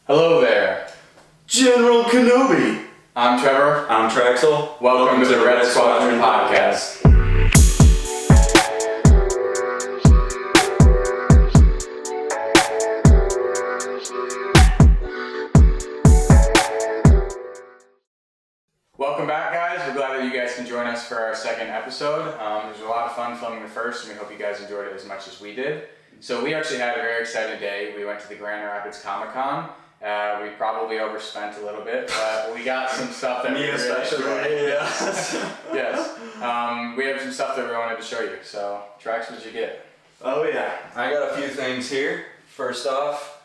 Hello there. General Kenobi. I'm Trevor. I'm Traxel. Welcome to the Red Squadron Podcast. Welcome back, guys. We're glad that you guys can join us for our second episode. It was a lot of fun filming the first, and we hope you guys enjoyed it as much as we did. So we actually had a very exciting day. We went to the Grand Rapids Comic-Con. We probably overspent a little bit, but we got some stuff that we really enjoyed. Yes. We have some stuff that we wanted to show you. So, Trax, what did you get? Oh yeah, I got a few things here. First off,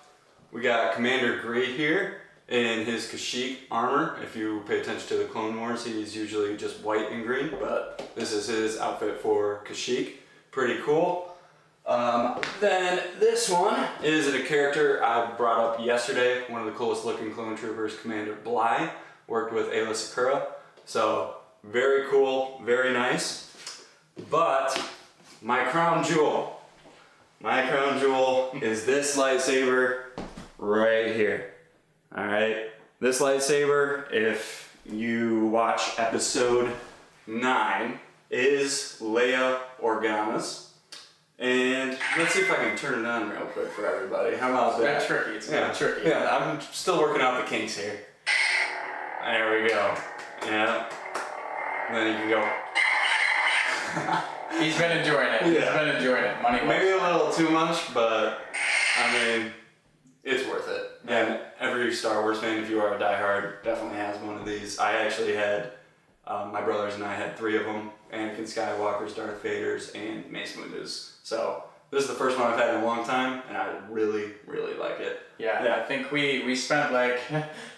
we got Commander Grey here in his Kashyyyk armor. If you pay attention to the Clone Wars, he's usually just white and green, but this is his outfit for Kashyyyk. Pretty cool. Then this one is a character I brought up yesterday. One of the coolest looking clone troopers, Commander Bly, worked with Ayla Secura. So very cool, very nice. But my crown jewel is this lightsaber right here. All right, this lightsaber, if you watch episode 9, is Leia Organa's. And let's see if I can turn it on real quick for everybody. How about that? It's tricky. It's kind of tricky. Yeah, I'm still working out the kinks here. There we go. Yeah. And then you can go. He's been enjoying it. Yeah. He's been enjoying it. Money Maybe a little too much, but I mean, it's worth it. And every Star Wars fan, if you are a diehard, definitely has one of these. I actually had, my brothers and I had 3 of them. Anakin Skywalker's, Darth Vader's, and Mace Windu's. So this is the first one I've had in a long time, and I really, really like it. Yeah. I think we spent like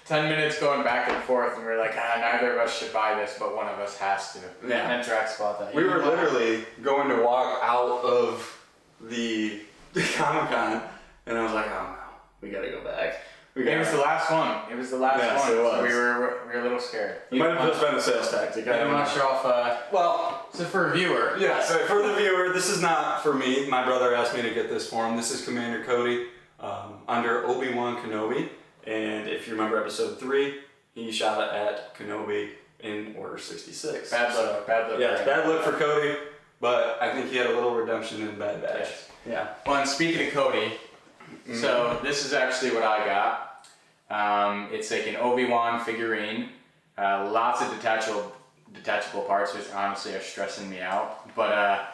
10 minutes going back and forth, and we were like, neither of us should buy this, but one of us has to. Yeah. And Drax bought that. We were literally going to walk out of the Comic-Con, and I was like, oh no, we gotta go back. It was the last one. Yes, one. It was. So we were a little scared. It might have just been a sales tactic. I'm not sure if, well, so for a viewer. Yeah, so for the viewer, this is not for me. My brother asked me to get this for him. This is Commander Cody under Obi-Wan Kenobi. And if you remember episode 3, he shot it at Kenobi in Order 66. Bad look. Yeah, bad look for Cody, but I think he had a little redemption in Bad Batch. Yes. Yeah. Well, and speaking of Cody, so this is actually what I got. It's like an Obi-Wan figurine, lots of detachable parts, which honestly are stressing me out. But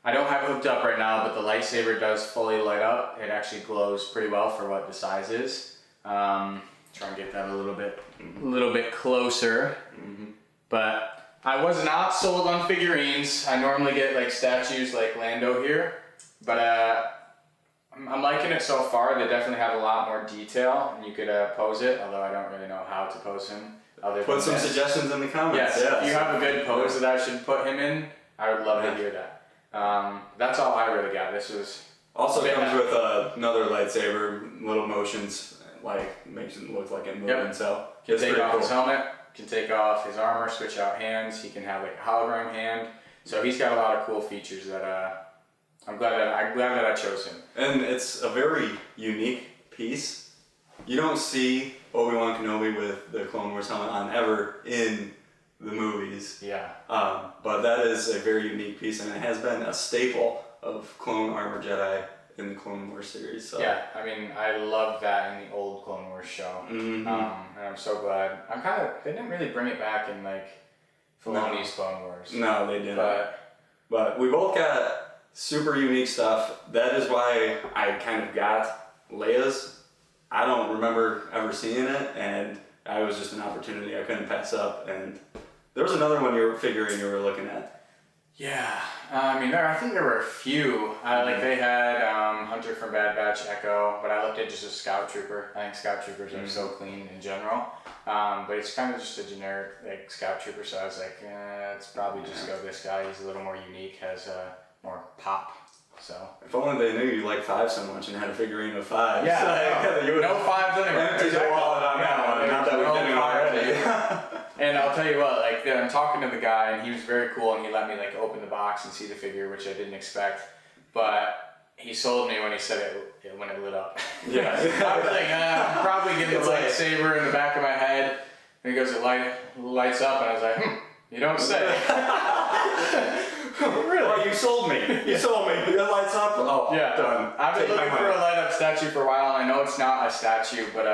I don't have it hooked up right now, but the lightsaber does fully light up. It actually glows pretty well for what the size is. Try and get that a little bit closer. But I was not sold on figurines. I normally get like statues like Lando here, but I'm liking it so far. They definitely have a lot more detail, and you could pose it, although I don't really know how to pose him. Put some suggestions in the comments. Yes, if you have a good pose that I should put him in, I would love to hear that. That's all I really got. This was... Also comes with another lightsaber, little motions, like makes it look like it moving, so Can take off his helmet, can take off his armor, switch out hands, he can have like a hologram hand. So he's got a lot of cool features that I'm glad that I chose him. And it's a very unique piece. You don't see Obi-Wan Kenobi with the Clone Wars helmet on ever in the movies. Yeah. But that is a very unique piece, and it has been a staple of Clone Armor Jedi in the Clone Wars series. So. Yeah, I mean, I love that in the old Clone Wars show. And I'm so glad. They didn't really bring it back in like Filoni's Clone Wars. No, they didn't. But we both got super unique stuff. That is why I kind of got Leia's. I don't remember ever seeing it, and it was just an opportunity I couldn't pass up. And there was another one you were looking at. Yeah, I mean, I think there were a few. Like they had Hunter from Bad Batch, Echo, but I looked at just a Scout Trooper. I think Scout Troopers are so clean in general. But it's kind of just a generic like Scout Trooper, so I was like, let's probably just go this guy. He's a little more unique, has more pop. So if only they knew you liked 5 so much and had a figurine of 5. Yeah, you would no 5s anywhere. Empty the wallet on that one. Not that we didn't already. And I'll tell you what, like I'm talking to the guy, and he was very cool, and he let me like open the box and see the figure, which I didn't expect. But he sold me when he said it when it lit up. Yeah. I was like, I'm probably pointing the lightsaber in the back of my head, and he goes, it lights up, and I was like, you don't say. Really? Oh, you sold me. You sold me. It lights up. Oh, yeah, done. I've been looking for a light up statue for a while, and I know it's not a statue, but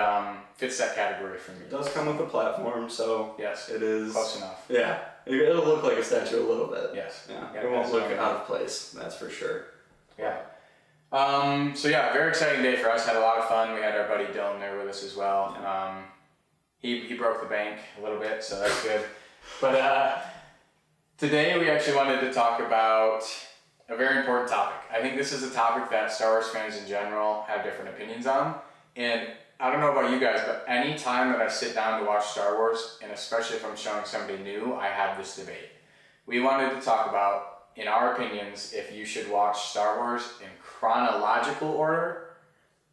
fits that category for me. It does come with a platform, so yes, it is close enough. Yeah, it'll look like a statue a little bit. Yes. Yeah. It won't look out of place. That's for sure. Yeah. So yeah, very exciting day for us. Had a lot of fun. We had our buddy Dylan there with us as well. Yeah. He broke the bank a little bit, so that's good. But today we actually wanted to talk about a very important topic. I think this is a topic that Star Wars fans in general have different opinions on. And I don't know about you guys, but any time that I sit down to watch Star Wars, and especially if I'm showing somebody new, I have this debate. We wanted to talk about, in our opinions, if you should watch Star Wars in chronological order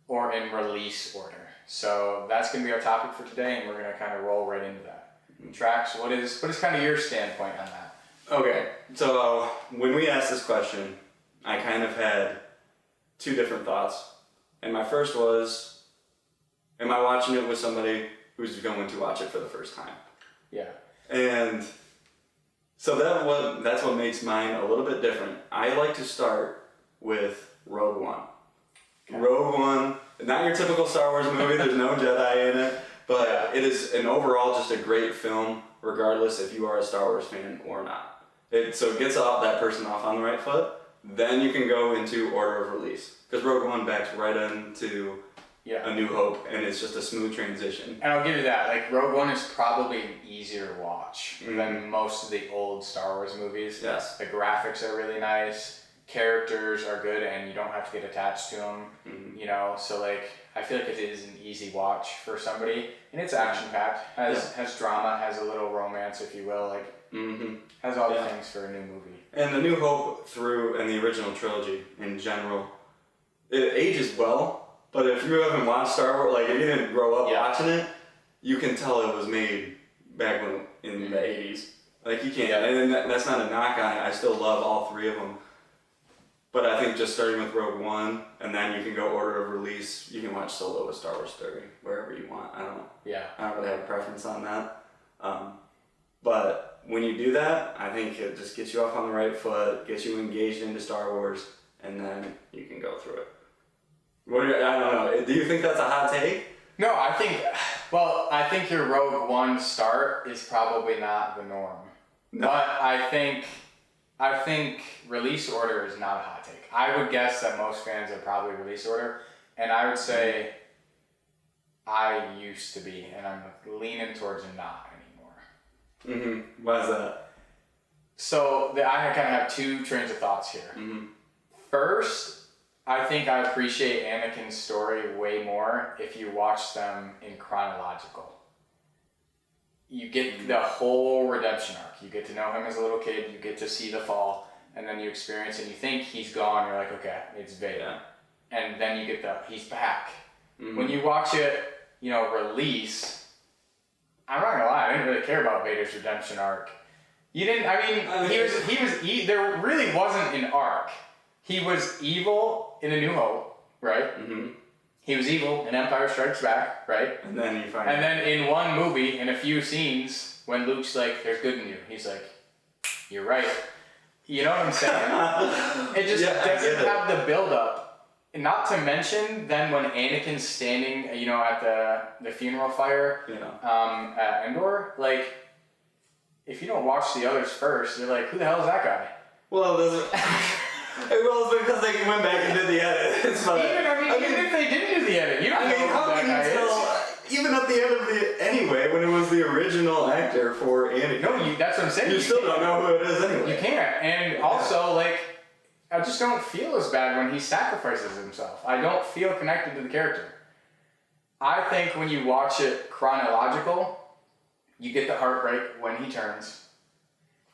or in release order. So that's going to be our topic for today, and we're going to kind of roll right into that. Trax, what is kind of your standpoint on that? Okay, so when we asked this question, I kind of had two different thoughts. And my first was, am I watching it with somebody who's going to watch it for the first time? Yeah. And so that's what makes mine a little bit different. I like to start with Rogue One. Okay. Rogue One, not your typical Star Wars movie, there's no Jedi in it, but it is an overall just a great film, regardless if you are a Star Wars fan or not. So it gets that person off on the right foot, then you can go into order of release. Because Rogue One backs right into A New Hope, and it's just a smooth transition. And I'll give you that. Like, Rogue One is probably an easier watch than most of the old Star Wars movies. Yes. The graphics are really nice, characters are good, and you don't have to get attached to them. You know, so like, I feel like it is an easy watch for somebody, and it's action-packed, has drama, has a little romance, if you will, like, has all the things for a new movie. And The New Hope and the original trilogy in general, it ages well, but if you haven't watched Star Wars, like if you didn't grow up watching it, you can tell it was made back in the 80s. Like you can't, and that's not a knock on it, I still love all three of them. But I think just starting with Rogue One, and then you can go order of release, you can watch Solo with Star Wars Story, wherever you want, I don't know. Yeah. I don't really have a preference on that. But when you do that, I think it just gets you off on the right foot, gets you engaged into Star Wars, and then you can go through it. I don't know. Do you think that's a hot take? No, I think your Rogue One start is probably not the norm. No. But I think release order is not a hot take. I would guess that most fans are probably release order, and I would say I used to be, and I'm leaning towards not anymore. Why is that? So I kind of have two trains of thoughts here. First, I think I appreciate Anakin's story way more if you watch them in chronological. You get the whole redemption arc. You get to know him as a little kid, you get to see the fall, and then you experience it, and you think he's gone, you're like, okay, it's Vader. And then you get he's back. When you watch it, release, I'm not gonna lie, I didn't really care about Vader's redemption arc. You didn't, there really wasn't an arc. He was evil in A New Hope, right? He was evil in Empire Strikes Back, right? And then in one movie, in a few scenes, when Luke's like, there's good in you, he's like, you're right. You know what I'm saying? It just doesn't have the build-up. Not to mention, then when Anakin's standing, at the funeral fire at Endor, like, if you don't watch the others first, you're like, who the hell is that guy? Well, it's because they went back and did the edit. Even if they didn't do the edit, you don't know how can you tell? Even at the end of anyway, when it was the original actor for Anakin. No, that's what I'm saying. You still don't know who it is anyway. You can't. And also, I just don't feel as bad when he sacrifices himself. I don't feel connected to the character. I think when you watch it chronological, you get the heartbreak when he turns.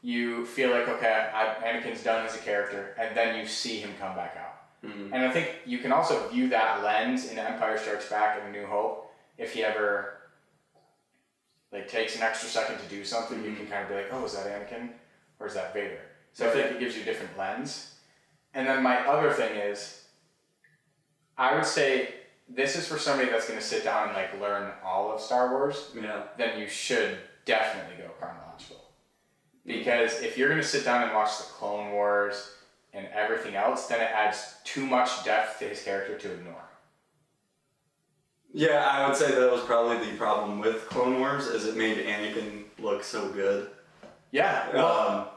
You feel like, okay, Anakin's done as a character, and then you see him come back out. And I think you can also view that lens in Empire Strikes Back and A New Hope. If he ever takes an extra second to do something, you can kind of be like, oh, is that Anakin or is that Vader? So I feel like it gives you a different lens. And then my other thing is, I would say this is for somebody that's going to sit down and like learn all of Star Wars, then you should definitely go chronological. Because if you're going to sit down and watch the Clone Wars and everything else, then it adds too much depth to his character to ignore. Yeah, I would say that was probably the problem with Clone Wars, is it made Anakin look so good. Yeah, well,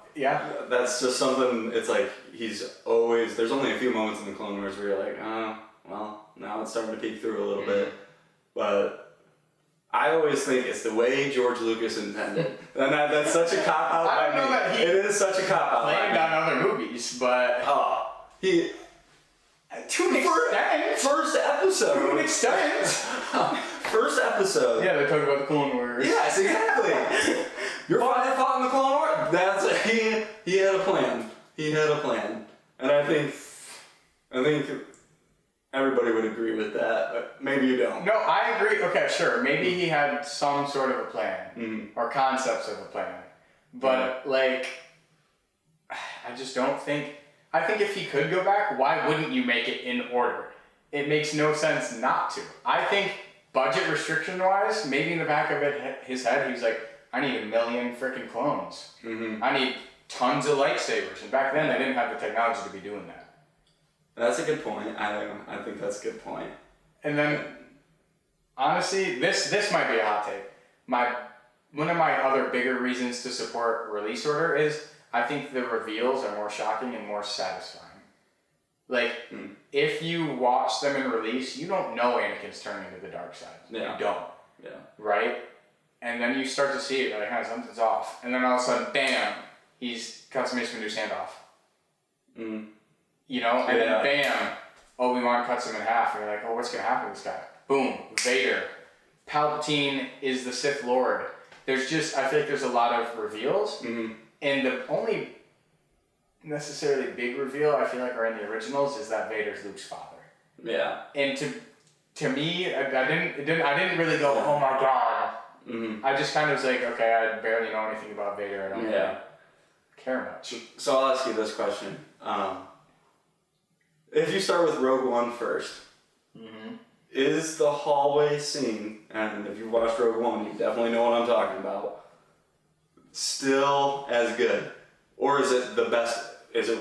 that's just something, it's like, there's only a few moments in the Clone Wars where you're like, oh, well, now it's starting to peek through a little bit. But I always think it's the way George Lucas intended. And that's such a cop-out I don't know that he it is such a cop-out planned on other movies, but... he... To an extent. First episode. To an extent. First episode. Yeah, they talk about the Clone Wars. Yes, exactly. Your father fought in the Clone Wars. He had a plan. He had a plan. And I think everybody would agree with that, but maybe you don't. No, I agree. Okay, sure. Maybe he had some sort of a plan or concepts of a plan. But, like, I just don't think... I think if he could go back, why wouldn't you make it in order? It makes no sense not to. I think budget restriction-wise, maybe in the back of his head, he was like, I need 1 million freaking clones. I need tons of lightsabers. And back then, they didn't have the technology to be doing that. That's a good point. I think that's a good point. And then, honestly, this might be a hot take. One of my other bigger reasons to support release order is I think the reveals are more shocking and more satisfying. Like, if you watch them in release, you don't know Anakin's turning to the dark side. Yeah. You don't. Yeah. Right? And then you start to see it, you're like, something's off. And then all of a sudden, bam, he's cuts Mace Windu's hand off. You know? And then bam, Obi-Wan cuts him in half. And you're like, oh, what's going to happen to this guy? Boom, Vader. Palpatine is the Sith Lord. I feel like there's a lot of reveals. And the only necessarily big reveal I feel like are in the originals is that Vader's Luke's father. Yeah. And to me, I didn't really go, oh my god. I just kind of was like, okay, I barely know anything about Vader. I don't really care much. So I'll ask you this question. If you start with Rogue One first, is the hallway scene, and if you've watched Rogue One, you definitely know what I'm talking about, still as good? Or is it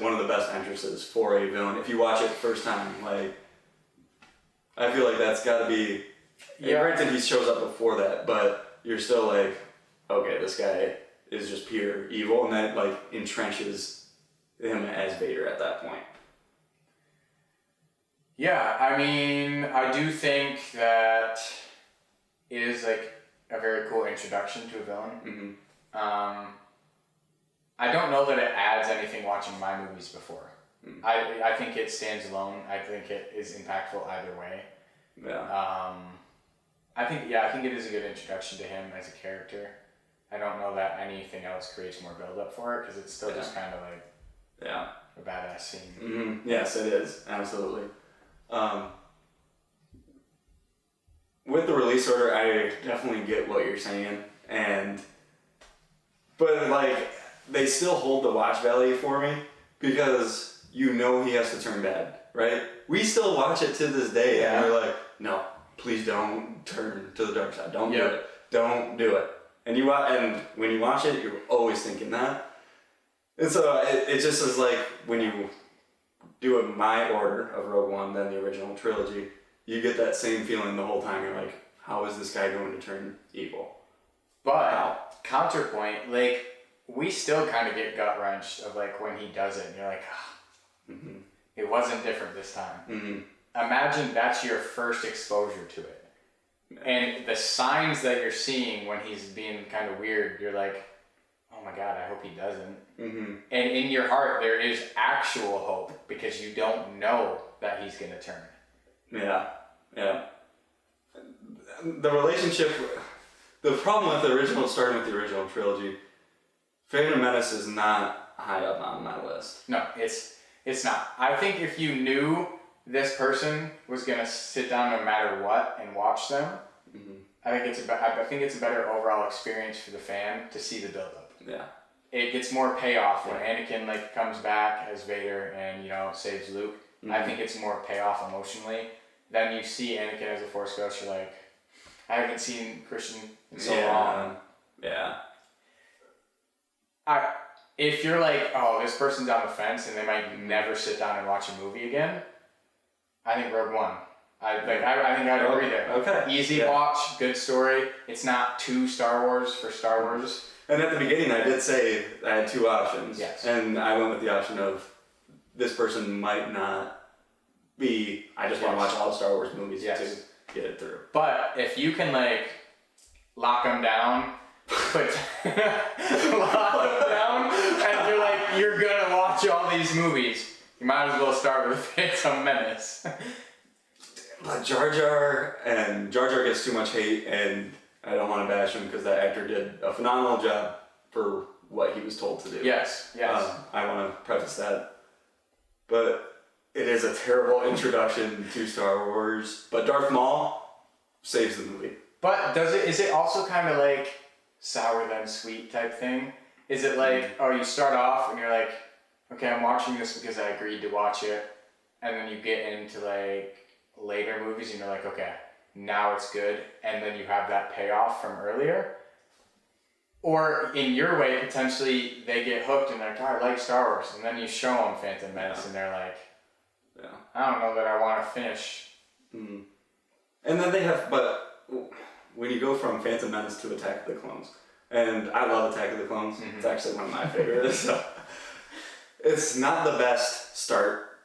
one of the best entrances for a villain? If you watch it first time, like, I feel like that's gotta be, granted he shows up before that, but you're still like, okay, this guy is just pure evil, and that like entrenches him as Vader at that point. Yeah, I mean, I do think that it is like a very cool introduction to a villain. I don't know that it adds anything watching my movies before. I think it stands alone. I think it is impactful either way. I think it is a good introduction to him as a character. I don't know that anything else creates more build up for it because it's still just kind of like a badass scene. Yes, it is. Absolutely. With the release order, I definitely get what you're saying, but like they still hold the watch value for me because you know he has to turn bad, right? We still watch it to this day, and we're like, no, please don't turn to the dark side. Don't do it. Don't do it. And when you watch it, you're always thinking that. And so it just is like when you do it my order of Rogue One, then the original trilogy, you get that same feeling the whole time. You're like, how is this guy going to turn evil? But counterpoint, like we still kind of get gut wrenched of like when he does it, and you're like, it wasn't different this time. Imagine that's your first exposure to it, and the signs that you're seeing when he's being kind of weird, you're like, oh my god, I hope he doesn't. And in your heart, there is actual hope because you don't know that he's going to turn. The relationship, the problem with the original, starting with the original trilogy, Phantom Menace is not high up on my list. No, it's not. I think if you knew this person was going to sit down no matter what and watch them, I think it's a better overall experience for the fan to see the build-up. It gets more payoff when Anakin comes back as Vader and saves Luke. I think it's more payoff emotionally then you see Anakin as a Force ghost, you're like, I haven't seen Christian in so long. Yeah. If you're like, oh, this person's on the fence and they might never sit down and watch a movie again, I think Rogue One. I think I'd agree there. Okay. Easy watch, good story. It's not too Star Wars for Star Wars. And at the beginning, I did say I had two options. Yes. And I went with the option of this person might not be, I just want to watch all the Star Wars movies to get it through. But if you can like lock them down, lock them down, and you're like, you're gonna watch all these movies, you might as well start with Phantom Menace. But Jar Jar gets too much hate, and I don't want to bash him because that actor did a phenomenal job for what he was told to do. Yes. I want to preface that. But it is a terrible introduction to Star Wars. But Darth Maul saves the movie. But is it also kind of like sour then sweet type thing? Is it like, you start off and you're like, okay, I'm watching this because I agreed to watch it, and then you get into like later movies and you're like, okay, now it's good, and then you have that payoff from earlier? Or in your way, potentially they get hooked and they're like, oh, I like Star Wars, and then you show them Phantom Menace and they're like, I don't know that I want to finish. Mm. And then they have, but when you go from Phantom Menace to Attack of the Clones, and I love Attack of the Clones, it's actually one of my favorites, so it's not the best start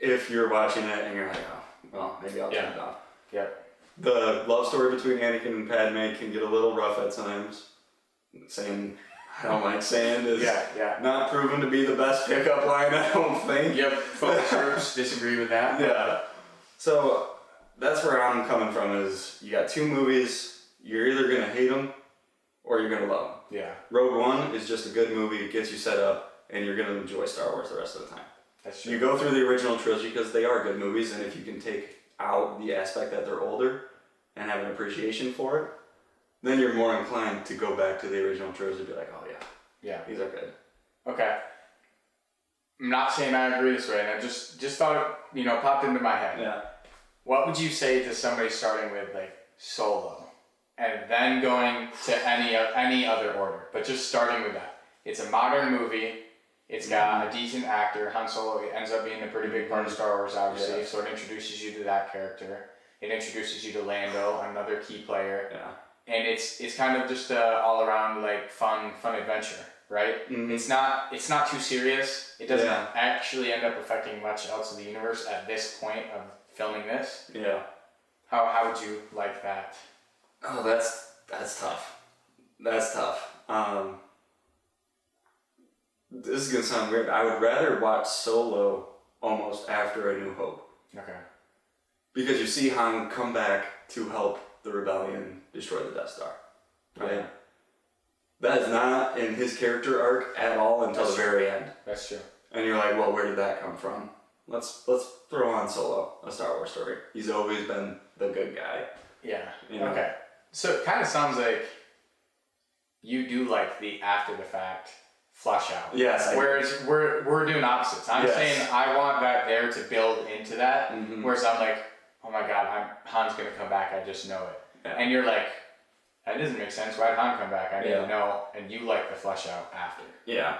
if you're watching it and you're like, oh, well, maybe I'll turn it off. Yep. The love story between Anakin and Padme can get a little rough at times. Saying, I don't like sand is not proven to be the best pickup line, I don't think. Yep, folks groups disagree with that. Yeah. So that's where I'm coming from is you got two movies, you're either going to hate them or you're going to love them. Yeah. Rogue One is just a good movie, it gets you set up, and you're going to enjoy Star Wars the rest of the time. That's true. You go through the original trilogy because they are good movies, and if you can take out the aspect that they're older and have an appreciation for it, then you're more inclined to go back to the original trilogy and be like, oh yeah, these are good. Okay. I'm not saying I agree this way, and I just thought it, popped into my head. Yeah. What would you say to somebody starting with like Solo, and then going to any other order, but just starting with that? It's a modern movie. It's got a decent actor. Han Solo ends up being a pretty big part of Star Wars, obviously. So it introduces you to that character. It introduces you to Lando, another key player. Yeah. And it's kind of just a all around like fun adventure, right? Mm-hmm. It's not too serious. It doesn't actually end up affecting much else of the universe at this point of filming this. Yeah. How would you like that? Oh, that's tough. That's tough. This is gonna sound weird. I would rather watch Solo almost after A New Hope. Okay. Because you see Han come back to help the rebellion destroy the Death Star, right? Yeah. That is not in his character arc at all until the very end. That's true. And you're like, well, where did that come from? Let's throw on Solo, a Star Wars story. He's always been the good guy. Yeah. You know? Okay. So it kind of sounds like you do like the after the fact flush out. Yes. Whereas we're doing opposites. I'm saying I want that there to build into that. Mm-hmm. Whereas I'm like, oh my God, Han's gonna come back. I just know it. Yeah. And you're like, that doesn't make sense. Why'd Han come back? I didn't know. And you like the flush out after. Yeah.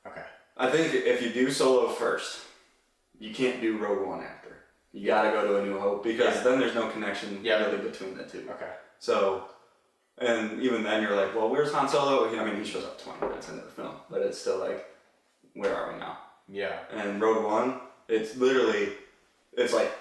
Okay. I think if you do Solo first, you can't do Rogue One after. You gotta go to A New Hope because then there's no connection really between the two. Okay. So, and even then you're like, well, where's Han Solo? I mean, he shows up 20 minutes into the film, but it's still like, where are we now? Yeah. And Rogue One, it's like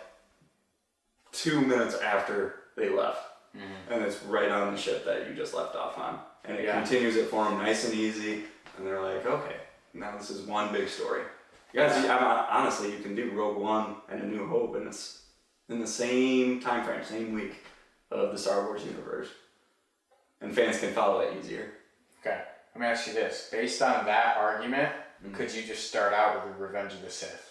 2 minutes after they left. Mm-hmm. And it's right on the ship that you just left off on. And it continues it for them nice and easy. And they're like, okay, now this is one big story. You guys, honestly, you can do Rogue One and A New Hope, and it's in the same time frame, same week of the Star Wars universe. And fans can follow it easier. Okay, let me ask you this. Based on that argument, could you just start out with Revenge of the Sith?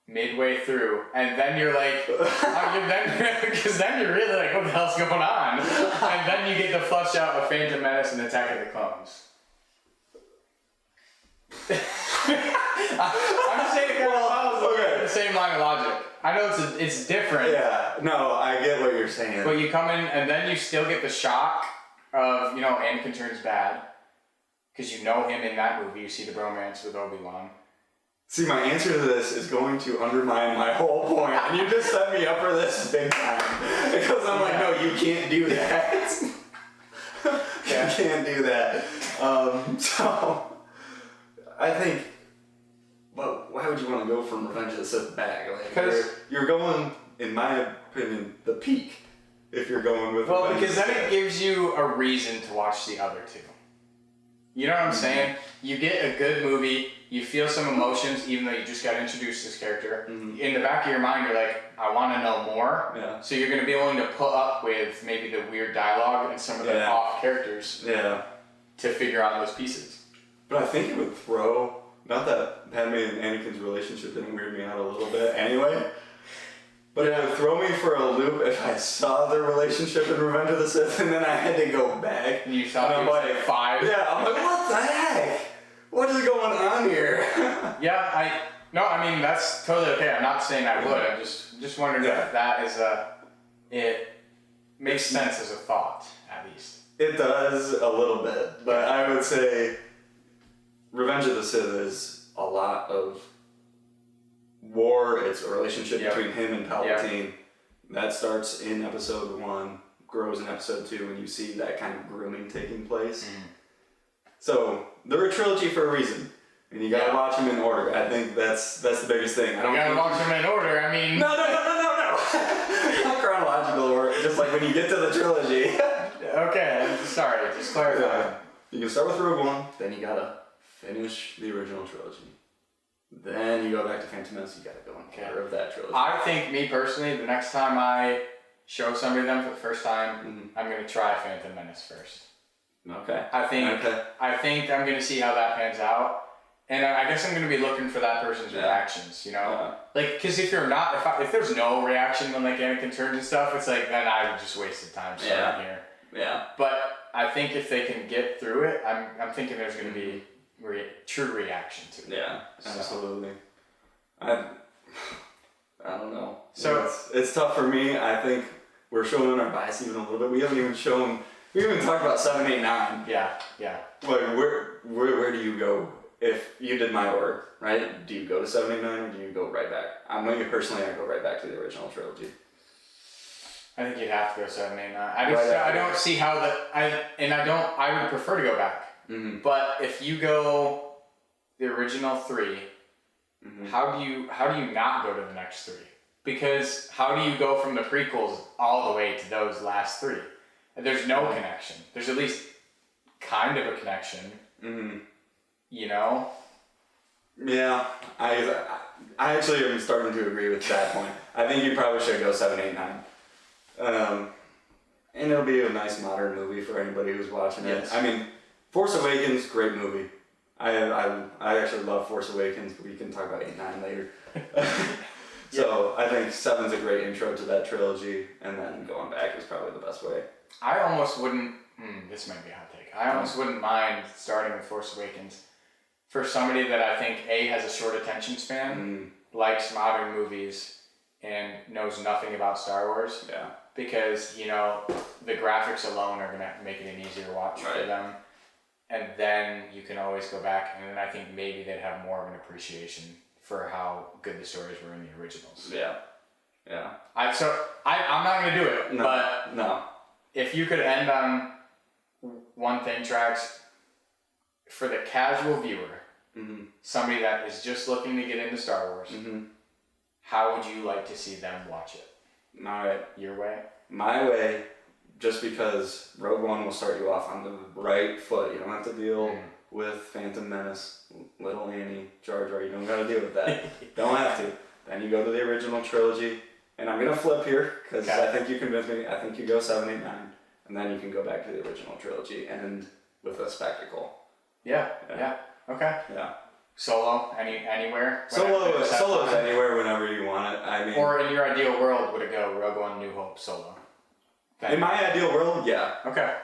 Midway through, and then you're like, because then you're really like, what the hell's going on? And then you get the flush out of Phantom Menace and Attack of the Clones. I'm saying it kind of follows the same line of logic. I it's different. Yeah, no, I get what you're saying. But you come in and then you still get the shock of, Anakin turns bad. Because you know him in that movie. You see the bromance with Obi-Wan. See, my answer to this is going to undermine my whole point. And you just set me up for this big time. Because I'm like, no, you can't do that. You can't do that. So, I think, but why would you want to go from Revenge of the Sith back? Like, you're going, in my opinion, the peak. If you're going with Well, because then it gives you a reason to watch the other two. You know what I'm saying? You get a good movie, you feel some emotions, even though you just got introduced to this character. Mm-hmm. In the back of your mind, you're like, I want to know more. Yeah. So you're going to be willing to put up with maybe the weird dialogue and some of the off characters. Yeah. To figure out those pieces. But I think it would throw, not that Padme and Anakin's relationship didn't weird me out a little bit anyway, but it would throw me for a loop if I saw their relationship in Revenge of the Sith and then I had to go back. And you thought it was like 5? Yeah, I'm like, what the heck? What is going on here? I mean, that's totally okay. I'm not saying I would. I'm just wondering if that is it makes sense as a thought, at least. It does a little bit, but I would say Revenge of the Sith is a lot of war. It's a relationship between him and Palpatine. That starts in episode 1, grows in episode 2, and you see that kind of grooming taking place. So they're a trilogy for a reason, and you gotta watch them in order. I think that's the biggest thing. You gotta watch them in order. I mean, no, not chronological order. Just like when you get to the trilogy. Okay, sorry, just clarify. You can start with Rogue One, then you gotta finish the original trilogy. Then you go back to Phantom Menace, you gotta go in order of that trilogy. I think, me personally, the next time I show somebody them for the first time, I'm gonna try Phantom Menace first. Okay. I think I'm gonna see how that pans out. And I guess I'm gonna be looking for that person's reactions, Like, because if there's no reaction when like Anakin turns and stuff, it's like, then I just wasted time starting here. Yeah. But I think if they can get through it, I'm thinking there's gonna be true reaction to it. Yeah, absolutely. I don't know. So it's tough for me. I think we're showing our bias even a little bit. We haven't even talked about 7, 8, 9. Yeah. Like where do you go if you did my order, right? Do you go to 7, 8, 9 or do you go right back? I know you personally, I go right back to the original trilogy. I think you'd have to go 7, 8, 9. I don't see how I would prefer to go back. Mm-hmm. But if you go the original 3, how do you not go to the next 3? Because how do you go from the prequels all the way to those last 3? There's no connection. There's at least kind of a connection. Mm-hmm. Yeah, I actually am starting to agree with that point. I think you probably should go 7, 8, 9. And it'll be a nice modern movie for anybody who's watching it. I mean, Force Awakens, great movie. I actually love Force Awakens, but we can talk about 8, 9 later. So I think 7's a great intro to that trilogy, and then going back is probably the best way. I almost wouldn't, this might be a hot take, I almost wouldn't mind starting with Force Awakens for somebody that I think has a short attention span, likes modern movies, and knows nothing about Star Wars. Yeah. Because, the graphics alone are going to make it an easier watch for them. And then you can always go back, and then I think maybe they'd have more of an appreciation for how good the stories were in the originals. Yeah. I'm not going to do it, but if you could end on one thing, Trax, for the casual viewer, somebody that is just looking to get into Star Wars, how would you like to see them watch it? Your way? My way, just because Rogue One will start you off on the right foot. You don't have to deal with Phantom Menace, Little Annie, Jar Jar. You don't got to deal with that. Don't have to. Then you go to the original trilogy, and I'm going to flip here, because I think you convinced me. I think you go 7, 8, 9, and then you can go back to the original trilogy and with a spectacle. Yeah. Okay. Yeah. Solo, anywhere? Solo's anywhere whenever you want it. I mean, or in your ideal world, would it go Rogue One, New Hope, Solo? In my ideal world, yeah. Okay.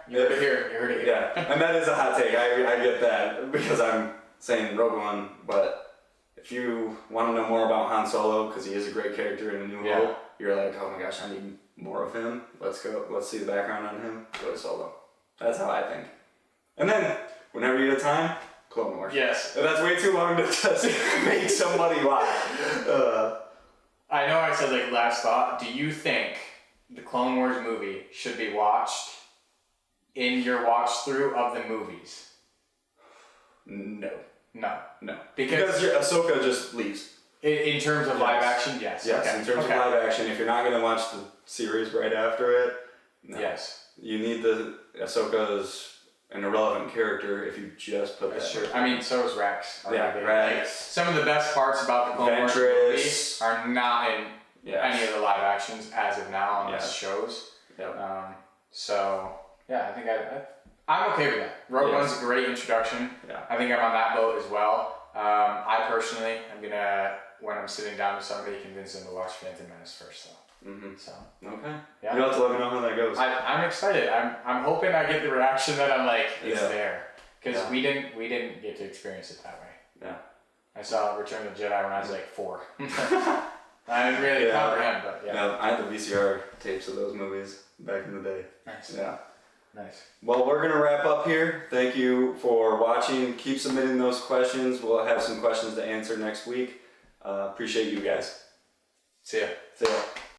You heard it here. Yeah, and that is a hot take. I get that because I'm saying Rogue One, but if you want to know more about Han Solo, because he is a great character in A New Yeah. Hope, you're like, oh my gosh, I need more of him. Let's see the background on him. Go to Solo. That's how I think. And then, whenever you get time, Clone Wars. Yes. And that's way too long to just make somebody lie. I know I said like last thought. Do you think the Clone Wars movie should be watched in your watch through of the movies? No. No. Because Ahsoka just leaves. In terms of live action, yes. Yes, Okay. in terms of live action, if you're not going to watch the series right after it, no. Yes. You need Ahsoka is an irrelevant character if you just put that. That's true. I mean, so is Rex. Yeah, arguably. Rex. Like, some of the best parts about the Clone Wars Ventress. movies are not in any of the live actions as of now on the shows. Yep. So yeah, I think I'm okay with that. Rogue One's a great introduction. Yeah. I think I'm on that boat as well. I personally am gonna, when I'm sitting down with somebody, convince them to watch Phantom Menace first, though. Mm-hmm. So Okay. yeah, You'll have to let me know how that goes. I'm excited. I'm hoping I get the reaction that I'm like, it's Yeah. there, because Yeah. we didn't get to experience it that way. Yeah. I saw Return of the Jedi when I was like 4. I didn't really comprehend, but yeah. Yeah, I had the VCR tapes of those movies back in the day. Nice. Yeah. Nice. Well, we're going to wrap up here. Thank you for watching. Keep submitting those questions. We'll have some questions to answer next week. Appreciate you guys. See ya. See ya.